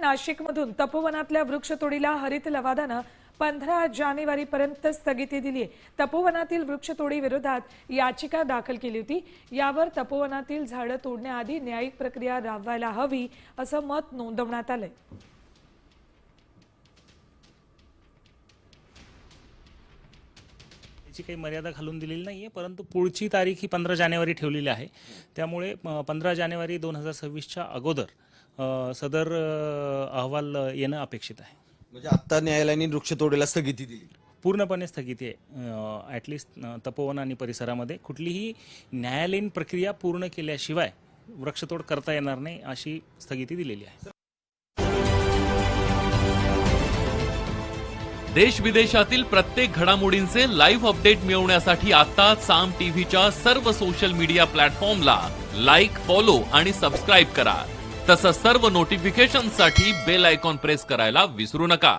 नाशिकमधून तपोवनातल्या वृक्षतोडीला हरित लवादानं 15 जानेवारीपर्यंत स्थगिती दिली आहे। तपोवनातील वृक्षतोडी विरोधात याचिका दाखल केली होती। यावर तपोवनातील झाडं तोडण्याआधी न्यायिक प्रक्रिया राबवायला हवी असं मत नोंदवण्यात आलंय। याची काही मर्यादा घालून दिलेली नाहीये, परंतु पुढची तारीख ही 15 जानेवारी ठेवलेली आहे। त्यामुळे 15 जानेवारी 2026च्या अगोदर सदर अहवाल येणं अपेक्षित आहे। म्हणजे आता न्यायालयाने वृक्षतोडीला स्थगिती दिली, पूर्णपणे स्थगिती आहे। ॲटलिस्ट तपोवन आणि परिसरामध्ये कुठलीही न्यायालयीन प्रक्रिया पूर्ण केल्याशिवाय वृक्षतोड करता येणार नाही अशी स्थगिती दिलेली आहे। देश विदेशातील प्रत्येक घडामोडींचे लाईव्ह अपडेट मिळवण्यासाठी आता साम टीव्हीच्या सर्व सोशल मीडिया प्लॅटफॉर्मला लाईक, फॉलो आणि सबस्क्राईब करा। तसंच सर्व नोटिफिकेशनसाठी बेल आयकॉन प्रेस करायला विसरू नका।